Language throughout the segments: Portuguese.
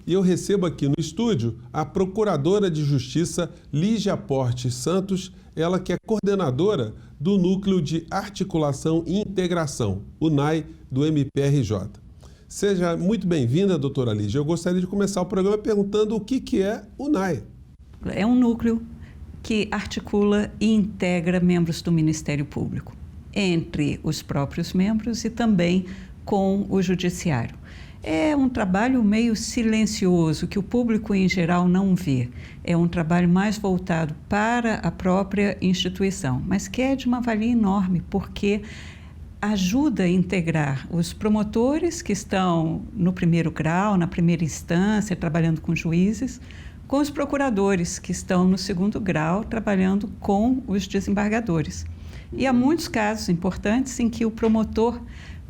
E eu recebo aqui no estúdio a Procuradora de Justiça Lígia Porte Santos, ela que é coordenadora do Núcleo de Articulação e Integração, o NAI, do MPRJ. Seja muito bem-vinda, doutora Lígia. Eu gostaria de começar o programa perguntando o que é o NAI. É um núcleo que articula e integra membros do Ministério Público, entre os próprios membros e também com o Judiciário. É um trabalho meio silencioso, que o público em geral não vê. É um trabalho mais voltado para a própria instituição, mas que é de uma valia enorme, porque ajuda a integrar os promotores que estão no primeiro grau, na primeira instância, trabalhando com juízes, com os procuradores que estão no segundo grau, trabalhando com os desembargadores. E há muitos casos importantes em que o promotor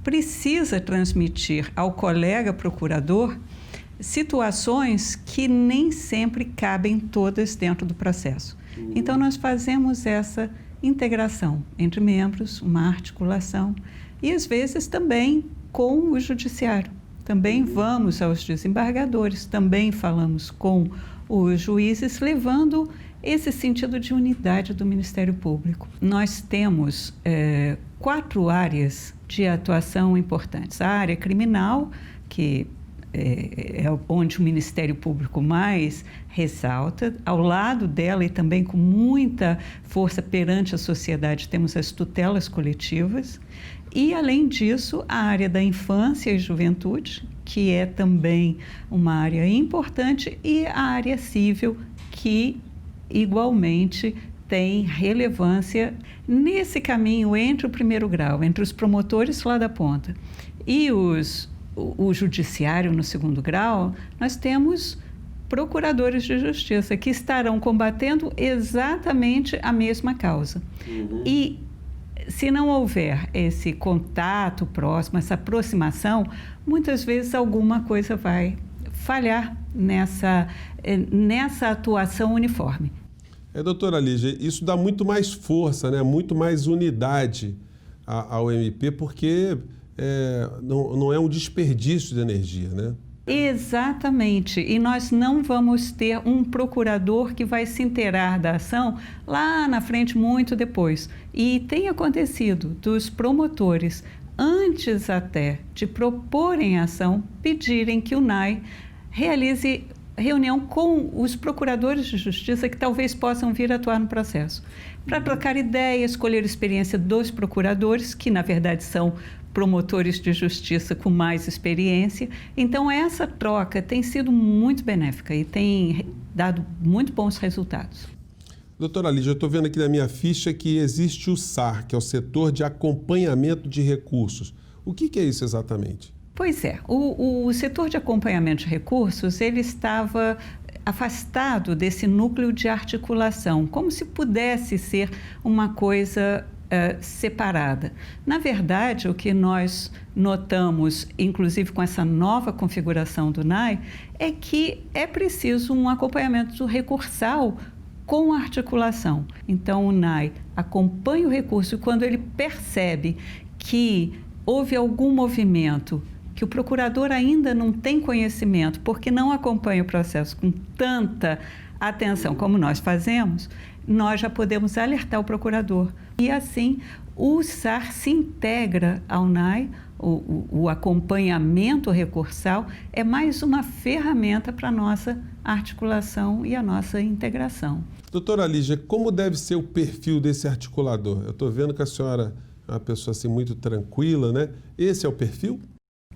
precisa transmitir ao colega procurador situações que nem sempre cabem todas dentro do processo. Então, nós fazemos essa integração entre membros, uma articulação, e às vezes também com o Judiciário. Também vamos aos desembargadores, também falamos com os juízes, levando esse sentido de unidade do Ministério Público. Nós temos 4 áreas de atuação importantes. A área criminal, que é onde o Ministério Público mais ressalta. Ao lado dela e também com muita força perante a sociedade, temos as tutelas coletivas. E, além disso, a área da infância e juventude, que é também uma área importante, e a área civil, que igualmente tem relevância nesse caminho entre o primeiro grau, entre os promotores lá da ponta e o judiciário no segundo grau. Nós temos procuradores de justiça que estarão combatendo exatamente a mesma causa. E se não houver esse contato próximo, essa aproximação, muitas vezes alguma coisa vai falhar nessa atuação uniforme. Doutora Lígia, isso dá muito mais força, né? Muito mais unidade ao MP, porque não é um desperdício de energia, né? Exatamente, e nós não vamos ter um procurador que vai se inteirar da ação lá na frente, muito depois. E tem acontecido dos promotores, antes até de proporem a ação, pedirem que o NAI realize reunião com os procuradores de justiça que talvez possam vir atuar no processo, para trocar ideias, escolher a experiência dos procuradores, que na verdade são promotores de justiça com mais experiência. Então, essa troca tem sido muito benéfica e tem dado muito bons resultados. Doutora Lígia, eu estou vendo aqui na minha ficha que existe o SAR, que é o Setor de Acompanhamento de Recursos. O que é isso exatamente? Pois é, o setor de acompanhamento de recursos, ele estava afastado desse núcleo de articulação, como se pudesse ser uma coisa separada. Na verdade, o que nós notamos, inclusive com essa nova configuração do NAI, é que é preciso um acompanhamento recursal com articulação. Então, o NAI acompanha o recurso e quando ele percebe que houve algum movimento que o procurador ainda não tem conhecimento, porque não acompanha o processo com tanta atenção como nós fazemos, nós já podemos alertar o procurador. E assim, o SAR se integra ao NAI, o acompanhamento recursal é mais uma ferramenta para a nossa articulação e a nossa integração. Doutora Lígia, como deve ser o perfil desse articulador? Eu estou vendo que a senhora é uma pessoa assim muito tranquila, né? Esse é o perfil?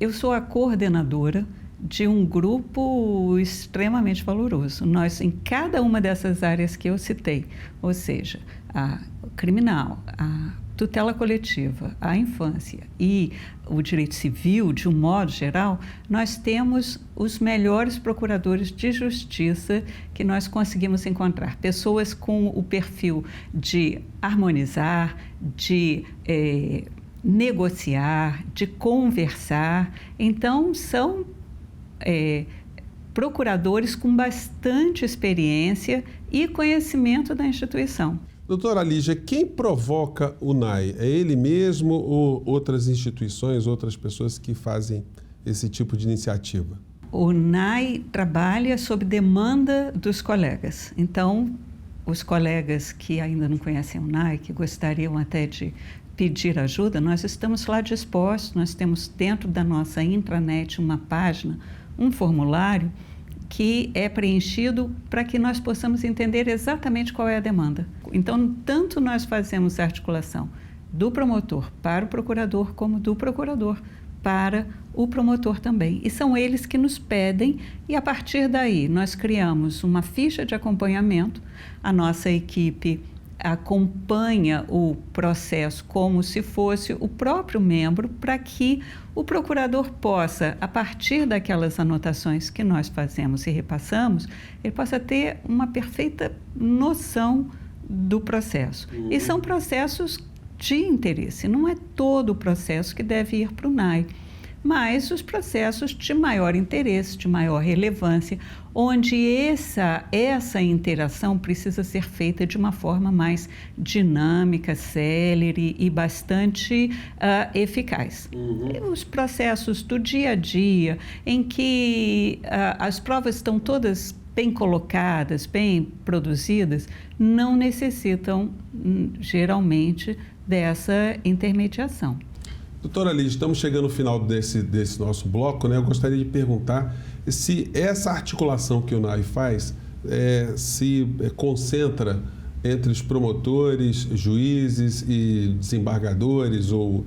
Eu sou a coordenadora de um grupo extremamente valoroso. Nós, em cada uma dessas áreas que eu citei, ou seja, a criminal, a tutela coletiva, a infância e o direito civil, de um modo geral, nós temos os melhores procuradores de justiça que nós conseguimos encontrar. Pessoas com o perfil de harmonizar, de negociar, de conversar. Então, são procuradores com bastante experiência e conhecimento da instituição. Doutora Lígia, quem provoca o NAI? É ele mesmo ou outras instituições, outras pessoas que fazem esse tipo de iniciativa? O NAI trabalha sob demanda dos colegas. Então, os colegas que ainda não conhecem o NAI, que gostariam até de pedir ajuda, nós estamos lá dispostos, nós temos dentro da nossa intranet uma página, um formulário que é preenchido para que nós possamos entender exatamente qual é a demanda. Então, tanto nós fazemos a articulação do promotor para o procurador, como do procurador para o promotor também. E são eles que nos pedem, e a partir daí nós criamos uma ficha de acompanhamento. A nossa equipe acompanha o processo como se fosse o próprio membro, para que o procurador possa, a partir daquelas anotações que nós fazemos e repassamos, ele possa ter uma perfeita noção do processo. E são processos de interesse, não é todo o processo que deve ir para o NAI, mas os processos de maior interesse, de maior relevância, onde essa interação precisa ser feita de uma forma mais dinâmica, célere e bastante eficaz. Os processos do dia a dia, em que as provas estão todas bem colocadas, bem produzidas, não necessitam, geralmente, dessa intermediação. Doutora Lígia, estamos chegando no final desse nosso bloco, né? Eu gostaria de perguntar se essa articulação que o NAI faz se concentra entre os promotores, juízes e desembargadores ou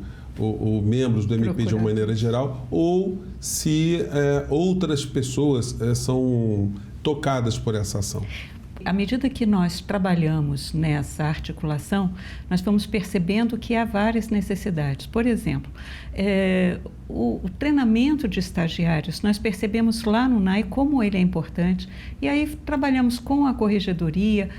membros do MP de uma maneira geral, ou se outras pessoas são tocadas por essa ação. À medida que nós trabalhamos nessa articulação, nós vamos percebendo que há várias necessidades. Por exemplo, o treinamento de estagiários, nós percebemos lá no NAI como ele é importante, e aí trabalhamos com a corregedoria,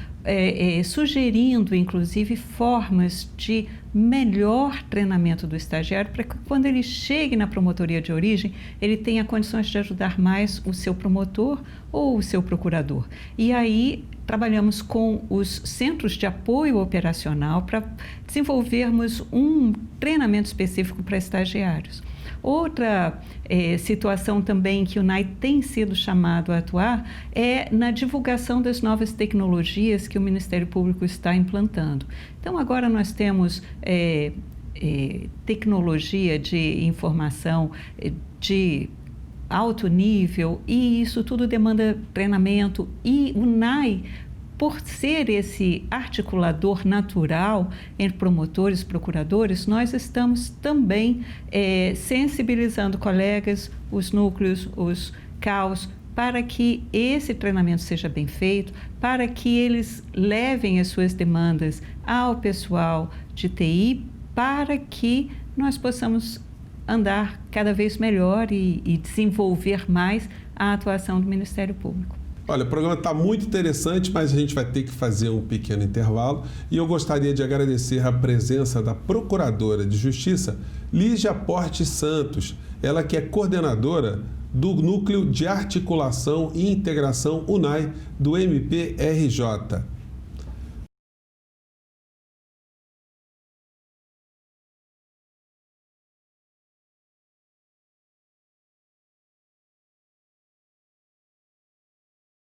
sugerindo, inclusive, formas de melhor treinamento do estagiário, para que quando ele chegue na promotoria de origem, ele tenha condições de ajudar mais o seu promotor ou o seu procurador. E aí trabalhamos com os centros de apoio operacional para desenvolvermos um treinamento específico para estagiários. Outra situação também que o NAI tem sido chamado a atuar é na divulgação das novas tecnologias que o Ministério Público está implantando. Então, agora nós temos tecnologia de informação de alto nível, e isso tudo demanda treinamento, e o NAI, por ser esse articulador natural entre promotores e procuradores, nós estamos também sensibilizando colegas, os núcleos, os CAUs, para que esse treinamento seja bem feito, para que eles levem as suas demandas ao pessoal de TI, para que nós possamos andar cada vez melhor e desenvolver mais a atuação do Ministério Público. Olha, o programa está muito interessante, mas a gente vai ter que fazer um pequeno intervalo, e eu gostaria de agradecer a presença da Procuradora de Justiça, Lígia Portes Santos, ela que é coordenadora do Núcleo de Articulação e Integração UNAI do MPRJ.